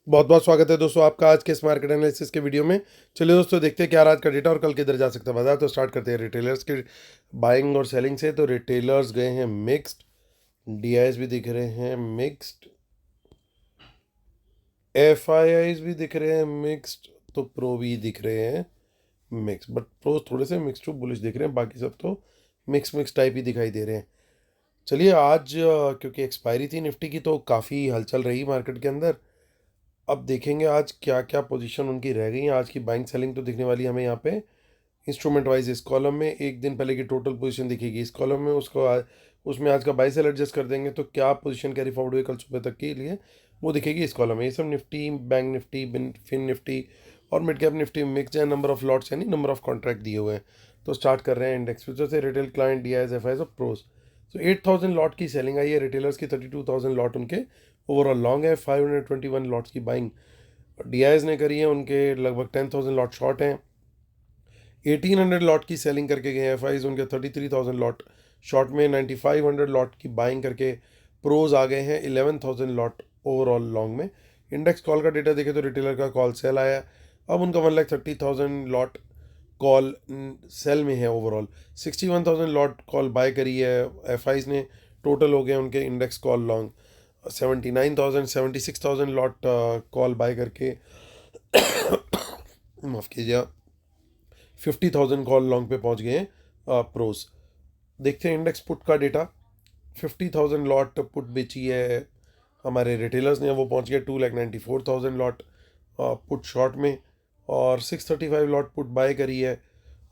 बहुत बहुत स्वागत है दोस्तों आपका आज के इस मार्केट एनालिसिस के वीडियो में। चलिए दोस्तों देखते हैं क्या आज का डेटा और कल किधर जा सकता है बाजार। तो स्टार्ट करते हैं रिटेलर्स के बाइंग और सेलिंग से। तो रिटेलर्स गए हैं मिक्स्ड, डीआईएस भी दिख रहे हैं मिक्स्ड, एफआईआईज भी दिख रहे हैं मिक्स्ड, तो प्रो भी दिख रहे हैं मिक्स, बट प्रो थोड़े से मिक्स टू बुलिश दिख रहे हैं, बाकी सब तो मिक्स टाइप ही दिखाई दे रहे हैं। चलिए आज क्योंकि एक्सपायरी थी निफ्टी की तो काफ़ी हलचल रही मार्केट के अंदर। अब देखेंगे आज क्या क्या पोजीशन उनकी रह गई हैं। आज की बाइंग सेलिंग तो दिखने वाली है हमें यहाँ पे इंस्ट्रूमेंट वाइज। इस कॉलम में एक दिन पहले की टोटल पोजीशन दिखेगी, इस कॉलम में उसमें आज का बाई सेल एडजस्ट कर देंगे तो क्या पोजीशन कैरी फॉरवर्ड हुई कल सुबह तक के लिए वो दिखेगी इस कॉलम में। ये सब Nifty, bank Nifty, fin Nifty और मिड कैप निफ्टी मिक्स है। नंबर ऑफ लॉट्स यानी नंबर ऑफ कॉन्ट्रैक्ट दिए हुए हैं। तो स्टार्ट कर रहे हैं इंडेक्स फ्यूचर से। रिटेल क्लाइंट, डीआईएस, एफआईएस और प्रोस। सो 8,000 लॉट की सेलिंग आई है। रिटेलर्स की 32,000 लॉट उनके ओवरऑल लॉन्ग है। 521 लॉट्स की बाइंग डीआईएस ने करी है, उनके लगभग 10,000 लॉट शॉर्ट हैं। 1,800 लॉट की सेलिंग करके गए एफआईज, उनके 33,000 लॉट शॉर्ट में। 9,500 लॉट की बाइंग करके प्रोज आ गए हैं 11,000 लॉट ओवरऑल लॉन्ग में। इंडेक्स कॉल का डेटा देखें तो रिटेलर का कॉल सेल आया, अब उनका 1,30,000 लॉट कॉल सेल में है ओवरऑल। 61,000 लॉट कॉल बाय करी है एफआईज ने। टोटल हो गए उनके index call long 79,000, 76,000 lot call buy करके माफ़ कीजिए 50,000 कॉल लॉन्ग पे पहुंच गए हैं प्रोस। देखते हैं इंडेक्स पुट का डेटा। 50,000 लॉट पुट बेची है हमारे रिटेलर्स ने, वो पहुंच गए 2,94,000 लॉट पुट शॉर्ट में। और 635 लॉट पुट बाय करी है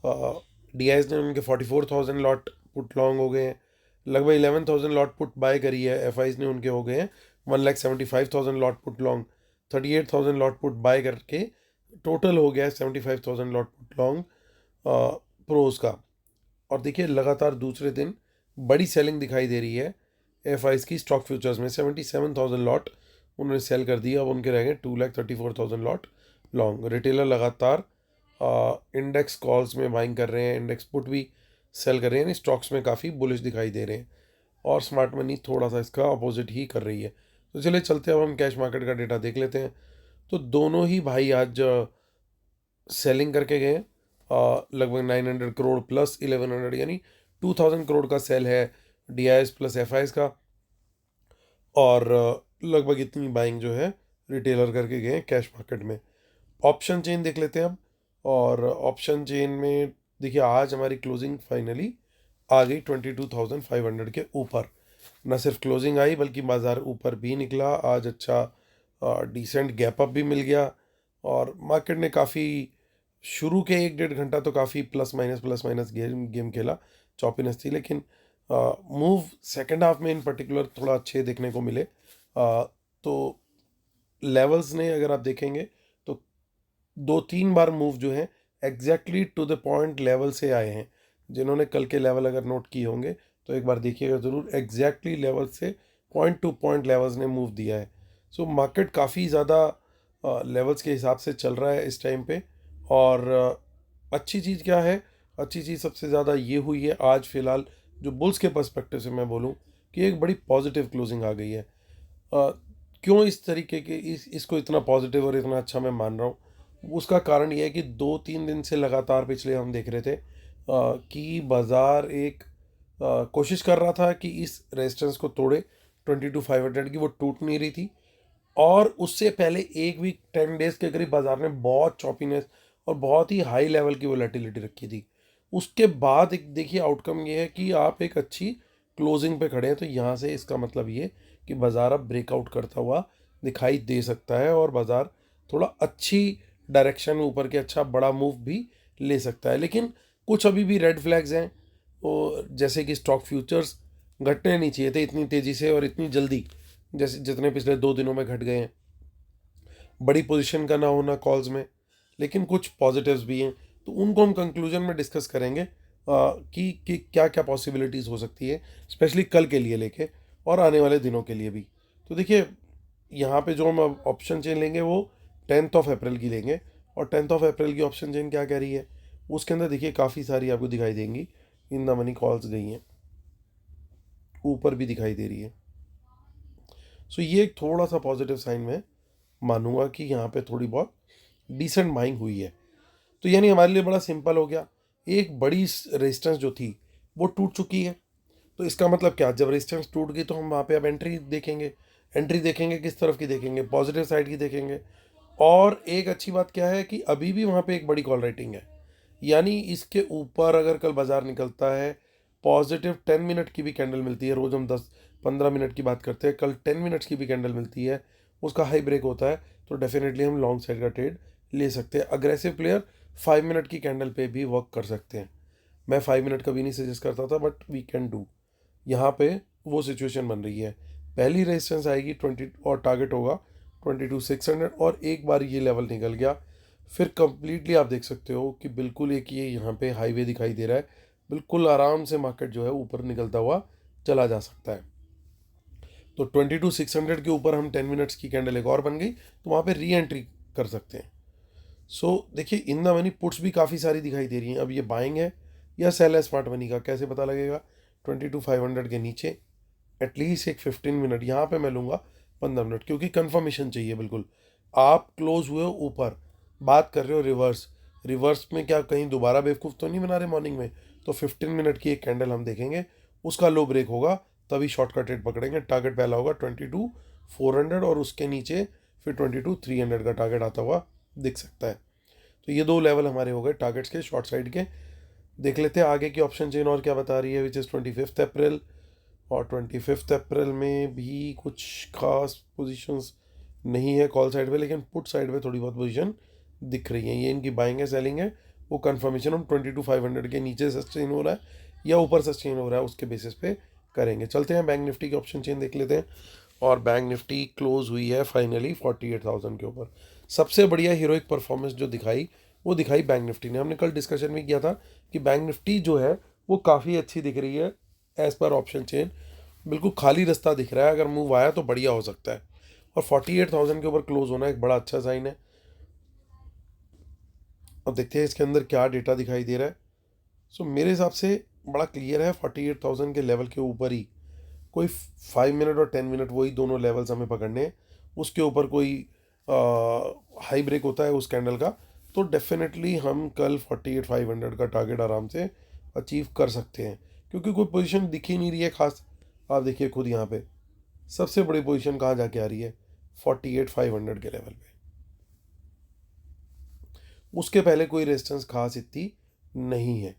डीआईएस ने, उनके 44,000 लॉट पुट लॉन्ग हो गए हैं। लगभग 11,000 लॉट पुट बाय करी है एफआईज ने, उनके हो गए हैं 1,75,000 lot put long. 38,000 lot put buy करके टोटल हो गया है 75,000 लॉट पुट लॉन्ग प्रोज का। और देखिए लगातार दूसरे दिन बड़ी सेलिंग दिखाई दे रही है एफआईज की स्टॉक फ्यूचर्स में। 77,000 लॉट उन्होंने सेल कर दिया, अब उनके रह गए 2,34,000 लॉट लॉन्ग। रिटेलर लगातार इंडेक्स कॉल्स में बाइंग कर रहे हैं, इंडेक्स पुट भी सेल कर रहे हैं, स्टॉक्स में काफ़ी बुलिश दिखाई दे रहे हैं। और स्मार्ट मनी थोड़ा सा इसका अपोजिट ही कर रही है। तो चलिए चलते हैं, अब हम कैश मार्केट का डेटा देख लेते हैं। तो दोनों ही भाई आज सेलिंग करके गए हैं। लगभग 900 करोड़ प्लस 1,100 यानी 2,000 करोड़ का सेल है डीआईएस प्लस एफआईएस का। और लगभग इतनी बाइंग जो है रिटेलर करके गए हैं कैश मार्केट में। ऑप्शन चेन देख लेते हैं अब। और ऑप्शन चेन में देखिए आज हमारी क्लोजिंग फाइनली आ गई 22,500 के ऊपर। न सिर्फ क्लोजिंग आई बल्कि बाजार ऊपर भी निकला आज। अच्छा डिसेंट गैप अप भी मिल गया और मार्केट ने काफ़ी शुरू के 1 डेढ़ घंटा तो काफ़ी प्लस माइनस गेम खेला, चौपीनेस थी। लेकिन मूव सेकेंड हाफ में इन पर्टिकुलर थोड़ा अच्छे देखने को मिले। तो लेवल्स ने अगर आप देखेंगे तो 2-3 बार मूव जो है exactly to the point level से आए हैं। जिन्होंने कल के लेवल अगर नोट किए होंगे तो एक बार देखिएगा ज़रूर, एग्जैक्टली लेवल से पॉइंट टू पॉइंट लेवल्स ने मूव दिया है। सो मार्केट काफ़ी ज़्यादा लेवल्स के हिसाब से चल रहा है इस टाइम पे। और अच्छी चीज़ क्या है, अच्छी चीज़ सबसे ज़्यादा ये हुई है आज फ़िलहाल जो बुल्स के पर्सपेक्टिव से मैं बोलूँ कि एक बड़ी पॉजिटिव क्लोजिंग आ गई है। अ, क्यों इस तरीके के इसको इतना पॉजिटिव और इतना अच्छा मैं मान रहा हूँ, उसका कारण ये है कि 2-3 दिन से लगातार पिछले हम देख रहे थे कि बाज़ार एक कोशिश कर रहा था कि इस रेजिस्टेंस को तोड़े 22,500 की, वो टूट नहीं रही थी। और उससे पहले एक वीक 10 डेज के करीब बाजार ने बहुत चॉपीनेस और बहुत ही हाई लेवल की वोलेटिलिटी रखी थी। उसके बाद एक देखिए आउटकम ये है कि आप एक अच्छी क्लोजिंग पे खड़े हैं। तो यहाँ से इसका मतलब ये कि बाज़ार अब ब्रेकआउट करता हुआ दिखाई दे सकता है और बाज़ार थोड़ा अच्छी डायरेक्शन में ऊपर के अच्छा बड़ा मूव भी ले सकता है। लेकिन कुछ अभी भी रेड फ्लैग्स हैं, वो जैसे कि स्टॉक फ्यूचर्स घटने नहीं चाहिए थे इतनी तेज़ी से और इतनी जल्दी जैसे जितने पिछले 2 दिनों में घट गए हैं। बड़ी पोजीशन का ना होना कॉल्स में, लेकिन कुछ पॉजिटिव्स भी हैं। तो उनको हम कंक्लूजन में डिस्कस करेंगे कि क्या क्या पॉसिबिलिटीज़ हो सकती है स्पेशली कल के लिए लेके और आने वाले दिनों के लिए भी। तो देखिए यहाँ पे जो हम ऑप्शन चेन लेंगे वो 10 अप्रैल की लेंगे। और 10 अप्रैल की ऑप्शन चेन क्या कह रही है, उसके अंदर देखिए काफ़ी सारी आपको दिखाई देंगी इन द मनी कॉल्स गई हैं, ऊपर भी दिखाई दे रही है। सो ये एक थोड़ा सा पॉजिटिव साइन में मानूंगा कि यहाँ पे थोड़ी बहुत डिसेंट बाइंग हुई है। तो यानी हमारे लिए बड़ा सिंपल हो गया, एक बड़ी रेजिस्टेंस जो थी वो टूट चुकी है। तो इसका मतलब क्या, जब रेजिस्टेंस टूट गई तो हम वहाँ पे अब एंट्री देखेंगे। एंट्री देखेंगे किस तरफ की देखेंगे, पॉजिटिव साइड की देखेंगे। और एक अच्छी बात क्या है कि अभी भी वहाँ पे एक बड़ी कॉल राइटिंग है, यानी इसके ऊपर अगर कल बाजार निकलता है, पॉजिटिव 10 मिनट की भी कैंडल मिलती है, रोज़ हम 10-15 मिनट की बात करते हैं, कल 10 मिनट्स की भी कैंडल मिलती है, उसका हाई ब्रेक होता है, तो डेफिनेटली हम लॉन्ग साइड का ट्रेड ले सकते हैं। अग्रेसिव प्लेयर 5 मिनट की कैंडल पे भी वर्क कर सकते हैं। मैं 5 मिनट कभी नहीं सजेस्ट करता था, बट वी कैन डू। यहाँ पे वो सिचुएशन बन रही है, पहली रेजिस्टेंस आएगी 20 और टारगेट होगा 22,600, और एक बार ये लेवल निकल गया फिर कंप्लीटली आप देख सकते हो कि बिल्कुल एक ये यहाँ पे हाईवे दिखाई दे रहा है, बिल्कुल आराम से मार्केट जो है ऊपर निकलता हुआ चला जा सकता है। तो 22,600 के ऊपर हम 10 मिनट्स की कैंडल एक और बन गई, तो वहाँ पे री एंट्री कर सकते हैं। देखिए इन द मनी पुट्स भी काफ़ी सारी दिखाई दे रही हैं। अब ये बाइंग है या सेल है स्मार्ट मनी का, कैसे पता लगेगा? 22,500 के नीचे एटलीस्ट एक 15 मिनट, यहाँ पे मैं लूँगा 15 मिनट, क्योंकि कंफर्मेशन चाहिए बिल्कुल। आप क्लोज हुए हो ऊपर, बात कर रहे हो रिवर्स, रिवर्स में क्या कहीं दोबारा बेवकूफ़ तो नहीं बना रहे मॉर्निंग में? तो 15 मिनट की एक कैंडल हम देखेंगे, उसका लो ब्रेक होगा तभी शॉर्टकट रेट पकड़ेंगे। टारगेट पहला होगा 22,400 और उसके नीचे फिर 22,300 का टारगेट आता हुआ दिख सकता है। तो ये दो लेवल हमारे हो गए टारगेट्स के शॉर्ट साइड के। देख लेते हैं आगे की ऑप्शन चेन और क्या बता रही है, विच इज़ 25 अप्रैल। और 25 अप्रैल में भी कुछ खास पोजीशंस नहीं है कॉल साइड पे, लेकिन पुट साइड पे थोड़ी बहुत पोजीशन दिख रही है। ये इनकी बाइंग है सेलिंग है, वो कंफर्मेशन हम 22,500 के नीचे सस्टेन हो रहा है या ऊपर सस्टेन हो रहा है उसके बेसिस पे करेंगे। चलते हैं बैंक निफ्टी की ऑप्शन चेन देख लेते हैं। और बैंक निफ्टी क्लोज हुई है फाइनली 48,000 के ऊपर। सबसे बढ़िया हीरोइक परफॉर्मेंस जो दिखाई वो दिखाई बैंक निफ्टी ने। हमने कल डिस्कशन भी किया था कि बैंक निफ्टी जो है वो काफ़ी अच्छी दिख रही है एज़ पर ऑप्शन चेन। बिल्कुल खाली रास्ता दिख रहा है, अगर मूव आया तो बढ़िया हो सकता है। और 48,000 के ऊपर क्लोज होना एक बड़ा अच्छा साइन है। अब देखते हैं इसके अंदर क्या डेटा दिखाई दे रहा है। मेरे हिसाब से बड़ा क्लियर है, 48,000 के लेवल के ऊपर ही कोई 5 मिनट और 10 मिनट, वही दोनों लेवल्स हमें पकड़ने हैं। उसके ऊपर कोई हाई ब्रेक होता है उस कैंडल का, तो डेफिनेटली हम कल 48,500 का टारगेट आराम से अचीव कर सकते हैं, क्योंकि कोई पोजीशन दिख ही नहीं रही है खास। आप देखिए खुद यहाँ पे सबसे बड़ी पोजीशन कहाँ जाके आ रही है, 48,500 के लेवल पे। उसके पहले कोई रेजिस्टेंस खास इतनी नहीं है।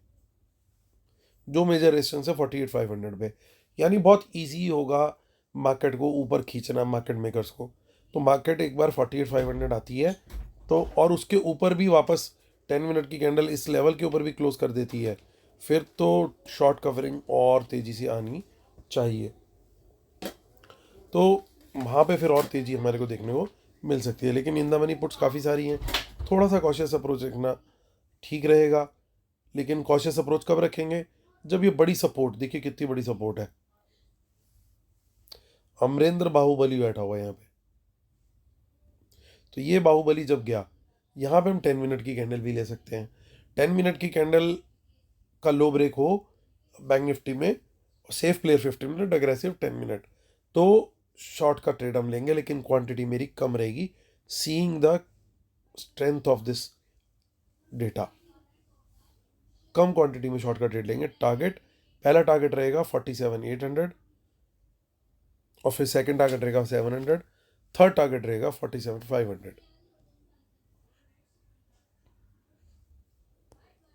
जो मेजर रेजिस्टेंस है 48,500 पे, यानी बहुत इजी होगा मार्केट को ऊपर खींचना मार्केट मेकर्स को। तो मार्केट एक बार 48,500 आती है तो, और उसके ऊपर भी वापस 10 मिनट की कैंडल इस लेवल के ऊपर भी क्लोज कर देती है, फिर तो शॉर्ट कवरिंग और तेज़ी से आनी चाहिए। तो वहाँ पे फिर और तेज़ी हमारे को देखने को मिल सकती है। लेकिन इन द मनी पुट्स काफ़ी सारी हैं, थोड़ा सा कॉशियस अप्रोच रखना ठीक रहेगा। लेकिन कॉशियस अप्रोच कब रखेंगे, जब ये बड़ी सपोर्ट, देखिए कितनी बड़ी सपोर्ट है, अमरेंद्र बाहुबली बैठा हुआ है यहाँ पे। तो ये बाहुबली जब गया, यहाँ पे हम 10 मिनट की कैंडल भी ले सकते हैं। 10 मिनट की कैंडल का लो ब्रेक हो बैंक निफ्टी में, safe player 15 minute, aggressive 10 minute, तो शॉर्ट का ट्रेड हम लेंगे, लेकिन क्वांटिटी मेरी कम रहेगी, seeing the strength of this data. Come quantity में शॉर्ट का ट्रेड लेंगे। टारगेट, पहला टारगेट रहेगा 47,800 और फिर सेकंड टारगेट रहेगा 700, थर्ड टारगेट रहेगा 47,500।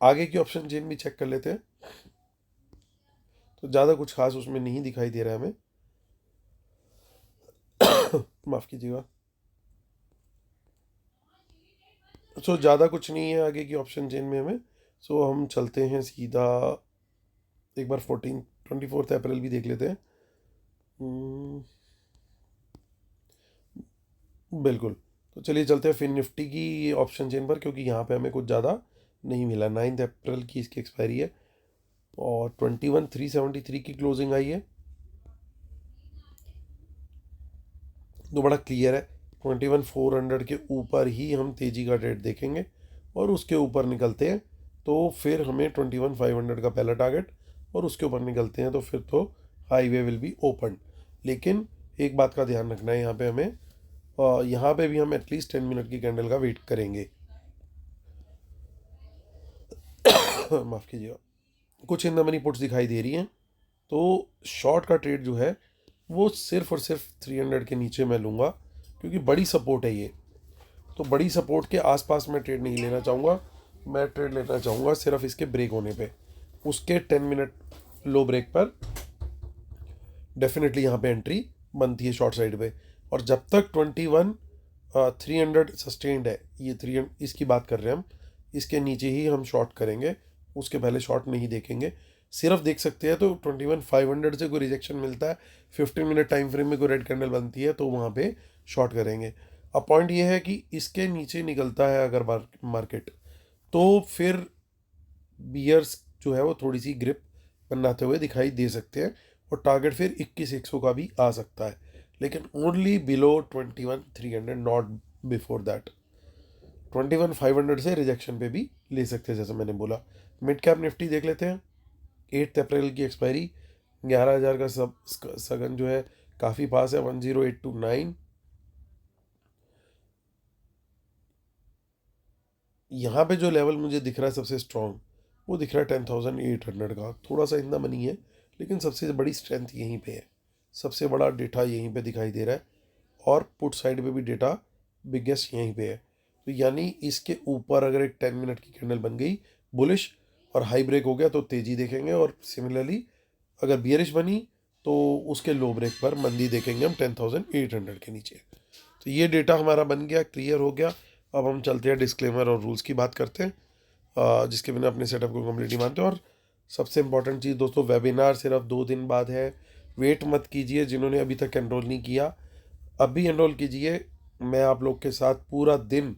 आगे की ऑप्शन चेन भी चेक कर लेते हैं। तो ज़्यादा कुछ खास उसमें नहीं दिखाई दे रहा है हमें, माफ़ कीजिएगा। ज़्यादा कुछ नहीं है आगे की ऑप्शन चेन में हमें। हम चलते हैं सीधा, एक बार 24 अप्रैल भी देख लेते हैं। बिल्कुल। तो चलिए चलते हैं फिर निफ्टी की ऑप्शन चेन पर, क्योंकि यहाँ पे हमें कुछ ज़्यादा नहीं मिला। 9 अप्रैल की इसकी एक्सपायरी है और 21,373 की क्लोजिंग आई है। तो बड़ा क्लियर है, 21,400 के ऊपर ही हम तेज़ी का ट्रेड देखेंगे, और उसके ऊपर निकलते हैं तो फिर हमें 21,500 का पहला टारगेट, और उसके ऊपर निकलते हैं तो फिर तो हाईवे विल बी ओपन। लेकिन एक बात का ध्यान रखना है यहाँ पे हमें, यहाँ पे भी हम एटलीस्ट 10 मिनट की कैंडल का वेट करेंगे। माफ़ कीजिएगा। कुछ इन द मनी पुट्स दिखाई दे रही हैं, तो शॉर्ट का ट्रेड जो है वो सिर्फ और सिर्फ 300 के नीचे मैं लूँगा, क्योंकि बड़ी सपोर्ट है ये। तो बड़ी सपोर्ट के आसपास मैं ट्रेड नहीं लेना चाहूँगा, मैं ट्रेड लेना चाहूँगा सिर्फ इसके ब्रेक होने पे। उसके 10 मिनट लो ब्रेक पर डेफिनेटली यहाँ पे एंट्री बनती है शॉर्ट साइड पे। और जब तक 300 सस्टेन्ड है, ये 300 इसकी बात कर रहे हैं हम, इसके नीचे ही हम शॉर्ट करेंगे, उसके पहले शॉर्ट नहीं देखेंगे। सिर्फ देख सकते हैं तो 21,500 से कोई रिजेक्शन मिलता है, 15 मिनट टाइम फ्रेम में कोई रेड कैंडल बनती है, तो वहाँ पे शॉर्ट करेंगे। अब पॉइंट ये है कि इसके नीचे निकलता है अगर मार्केट, तो फिर बियर्स जो है वो थोड़ी सी ग्रिप बनाते हुए दिखाई दे सकते हैं, और टारगेट फिर 21,100 का भी आ सकता है, लेकिन only below 21,300, not before that. 21,500 से रिजेक्शन पे भी ले सकते हैं, जैसे मैंने बोला। मिड कैप निफ्टी देख लेते हैं। 8 अप्रैल की एक्सपायरी, 11,000 का सगन जो है काफ़ी पास है, 10829। यहाँ पे जो लेवल मुझे दिख रहा है सबसे स्ट्रॉन्ग, वो दिख रहा है 10,800 का। थोड़ा सा इतना मनी है, लेकिन सबसे बड़ी स्ट्रेंथ यहीं पे है, सबसे बड़ा डेटा यहीं पे दिखाई दे रहा है, और पुट साइड पे भी डेटा बिगेस्ट यहीं पे है। तो यानी इसके ऊपर अगर एक 10 मिनट की कैंडल बन गई बुलिश और हाई ब्रेक हो गया तो तेज़ी देखेंगे, और सिमिलरली अगर बियरिश बनी तो उसके लो ब्रेक पर मंदी देखेंगे हम 10,800 के नीचे। तो ये डेटा हमारा बन गया, क्लियर हो गया। अब हम चलते हैं डिस्क्लेमर और रूल्स की बात करते हैं, जिसके बिना अपने सेटअप को कम्प्लीटली मानते हैं। और सबसे इम्पॉर्टेंट चीज़ दोस्तों, वेबिनार सिर्फ 2 दिन बाद है, वेट मत कीजिए। जिन्होंने अभी तक एनरोल नहीं किया, अभी एनरोल कीजिए। मैं आप लोग के साथ पूरा दिन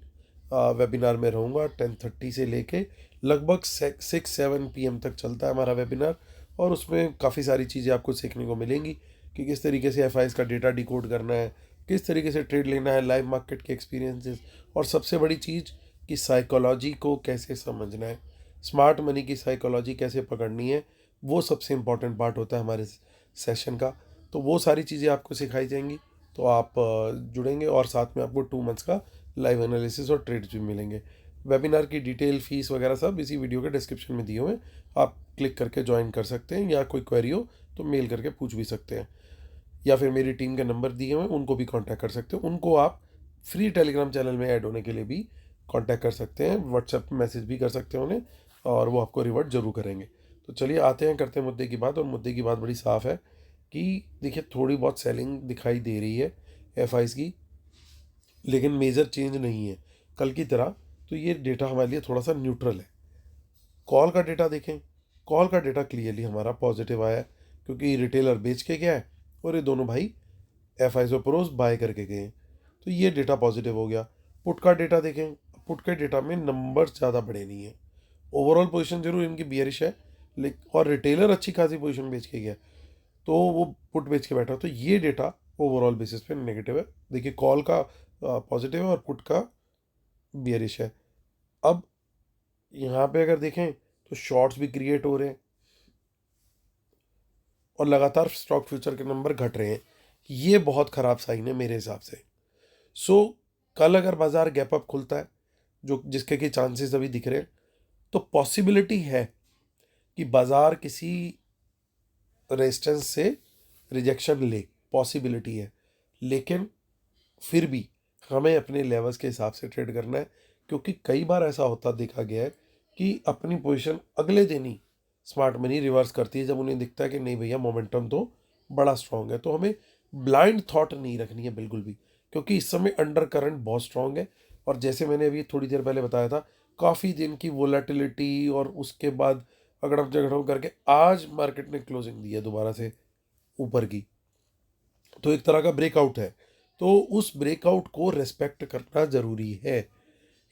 वेबिनार में रहूँगा। 10:30 से लेके लगभग 6-7 PM तक चलता है हमारा वेबिनार, और उसमें काफ़ी सारी चीज़ें आपको सीखने को मिलेंगी कि किस तरीके से एफआईज का डेटा डिकोड करना है, किस तरीके से ट्रेड लेना है, लाइव मार्केट के एक्सपीरियंसेस, और सबसे बड़ी चीज़ कि साइकोलॉजी को कैसे समझना है, स्मार्ट मनी की साइकोलॉजी कैसे पकड़नी है, वो सबसे इम्पॉर्टेंट पार्ट होता है हमारे सेशन का। तो वो सारी चीज़ें आपको सिखाई जाएंगी, तो आप जुड़ेंगे, और साथ में आपको 2 मंथ्स का लाइव एनालिसिस और ट्रेड्स भी मिलेंगे। वेबिनार की डिटेल, फीस वगैरह सब इसी वीडियो के डिस्क्रिप्शन में दिए हुए हैं, आप क्लिक करके ज्वाइन कर सकते हैं, या कोई क्वेरी हो तो मेल करके पूछ भी सकते हैं, या फिर मेरी टीम के नंबर दिए हुए हैं उनको भी कांटेक्ट कर सकते हैं। उनको आप फ्री टेलीग्राम चैनल में ऐड होने के लिए भी कांटेक्ट कर सकते हैं, व्हाट्सएप मैसेज भी कर सकते हैं उन्हें, और वो आपको रिवर्ट जरूर करेंगे। तो चलिए आते हैं, करते हैं मुद्दे की बात। और मुद्दे की बात बड़ी साफ़ है कि देखिए, थोड़ी बहुत सेलिंग दिखाई दे रही है एफआईज की, लेकिन मेजर चेंज नहीं है कल की तरह। तो ये डेटा हमारे लिए थोड़ा सा न्यूट्रल है। कॉल का डेटा देखें, कॉल का डेटा क्लियरली हमारा पॉजिटिव आया है, क्योंकि रिटेलर बेच के गया है और ये दोनों भाई एफआईज और प्रोस बाय करके गए हैं, तो ये डेटा पॉजिटिव हो गया। पुट का डेटा देखें, पुट के डेटा में नंबर ज़्यादा बड़े नहीं है। ओवरऑल पोजीशन जरूर इनकी बियरिश है, लेकिन और रिटेलर अच्छी खासी पोजीशन बेच के गया, तो वो पुट बेच के बैठा, तो ये डेटा ओवरऑल बेसिस पे नेगेटिव है। देखिए, कॉल का पॉजिटिव है और पुट का बियरिश है। अब यहाँ पे अगर देखें तो शॉर्ट्स भी क्रिएट हो रहे हैं, और लगातार स्टॉक फ्यूचर के नंबर घट रहे हैं। ये बहुत ख़राब साइन है मेरे हिसाब से। सो कल अगर बाजार गैप अप खुलता है, जो जिसके कि चांसेस अभी दिख रहे हैं, तो पॉसिबिलिटी है कि बाजार किसी रेजिस्टेंस से रिजेक्शन ले, पॉसिबिलिटी है। लेकिन फिर भी हमें अपने लेवल्स के हिसाब से ट्रेड करना है, क्योंकि कई बार ऐसा होता देखा गया है कि अपनी पोजीशन अगले दिन ही स्मार्ट मनी रिवर्स करती है, जब उन्हें दिखता है कि नहीं भैया, मोमेंटम तो बड़ा स्ट्रांग है। तो हमें ब्लाइंड थॉट नहीं रखनी है बिल्कुल भी, क्योंकि इस समय अंडर करंट बहुत स्ट्रांग है। और जैसे मैंने अभी थोड़ी देर पहले बताया था, काफ़ी दिन की वोलेटिलिटी और उसके बाद अगड़म जगड़म करके आज मार्केट ने क्लोजिंग दी है दोबारा से ऊपर की, तो एक तरह का ब्रेकआउट है। तो उस ब्रेकआउट को रेस्पेक्ट करना ज़रूरी है।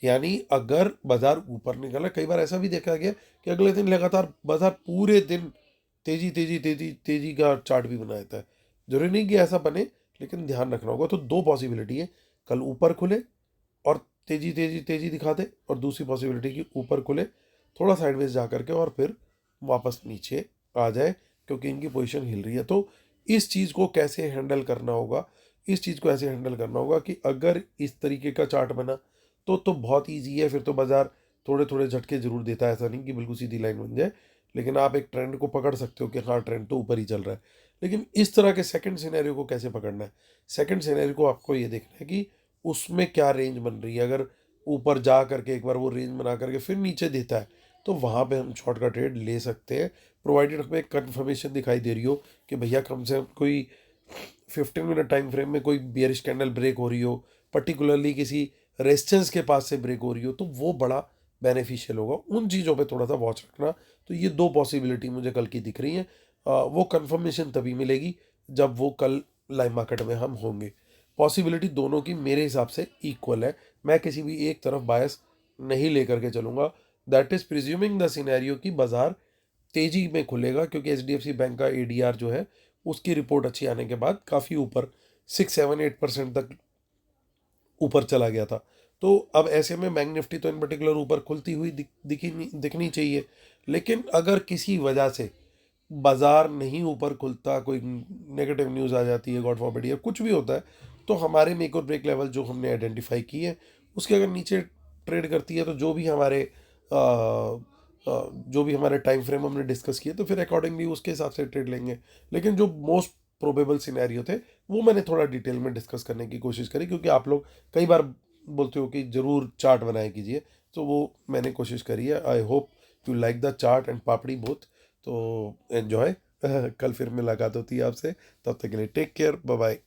यानी अगर बाजार ऊपर निकला, कई बार ऐसा भी देखा गया कि अगले दिन लगातार बाजार पूरे दिन तेजी तेजी तेजी तेजी का चार्ट भी बना देता है। जरूरी नहीं कि ऐसा बने, लेकिन ध्यान रखना होगा। तो 2 पॉसिबिलिटी है, कल ऊपर खुले और तेजी तेजी तेजी दिखा दे, और दूसरी पॉसिबिलिटी कि ऊपर खुले, थोड़ा साइडवेज जा करके और फिर वापस नीचे आ जाए, क्योंकि इनकी पोजीशन हिल रही है। तो इस चीज़ को कैसे हैंडल करना होगा, इस चीज़ को ऐसे हैंडल करना होगा कि अगर इस तरीके का चार्ट बना तो बहुत ईजी है, फिर तो बाजार थोड़े थोड़े झटके जरूर देता है, ऐसा नहीं कि बिल्कुल सीधी लाइन बन जाए, लेकिन आप एक ट्रेंड को पकड़ सकते हो कि हाँ ट्रेंड तो ऊपर ही चल रहा है। लेकिन इस तरह के सेकंड सिनेरियो को कैसे पकड़ना है? सेकंड सिनेरियो को आपको ये देखना है कि उसमें क्या रेंज बन रही है। अगर ऊपर जा करके एक बार वो रेंज बना करके फिर नीचे देता है तो वहाँ पे हम शॉर्ट का ट्रेड ले सकते हैं, प्रोवाइडेड हमें कंफर्मेशन दिखाई दे रही हो कि भैया कम से कम कोई 15 मिनट टाइम फ्रेम में कोई बियरिश कैंडल ब्रेक हो रही हो, पर्टिकुलरली किसी रेजिस्टेंस के पास से ब्रेक हो रही हो, तो वो बड़ा बेनिफिशियल होगा। उन चीज़ों पे थोड़ा सा वॉच रखना। तो ये दो पॉसिबिलिटी मुझे कल की दिख रही हैं। वो कंफर्मेशन तभी मिलेगी जब वो कल लाइव मार्केट में हम होंगे। पॉसिबिलिटी दोनों की मेरे हिसाब से इक्वल है, मैं किसी भी एक तरफ बायस नहीं लेकर के चलूंगा। That is presuming the scenario कि बाजार तेजी में खुलेगा, क्योंकि एचडीएफसी बैंक का एडीआर जो है उसकी रिपोर्ट अच्छी आने के बाद काफ़ी ऊपर 6-7-8% तक ऊपर चला गया था। तो अब ऐसे में बैंक निफ्टी तो इन पर्टिकुलर ऊपर खुलती हुई दिखनी चाहिए। लेकिन अगर किसी वजह से बाजार नहीं ऊपर खुलता, कोई नेगेटिव न्यूज़ आ जाती है, गॉड फॉरबिड, या कुछ भी होता है, तो हमारे मेक और ब्रेक लेवल जो हमने आइडेंटिफाई किए हैं उसके अगर नीचे ट्रेड करती है तो जो भी हमारे टाइम फ्रेम हमने डिस्कस किए तो फिर अकॉर्डिंगली उसके हिसाब से ट्रेड लेंगे। लेकिन जो मोस्ट प्रोबेबल सिनेरियो थे वो मैंने थोड़ा डिटेल में डिस्कस करने की कोशिश करी, क्योंकि आप लोग कई बार बोलते हो कि ज़रूर चार्ट बनाए कीजिए, तो वो मैंने कोशिश करी है। I hope you like the chart and papdi both. तो एन्जॉय। कल फिर मुलाकात होती है आपसे, तब तक के लिए टेक केयर, बाय बाय।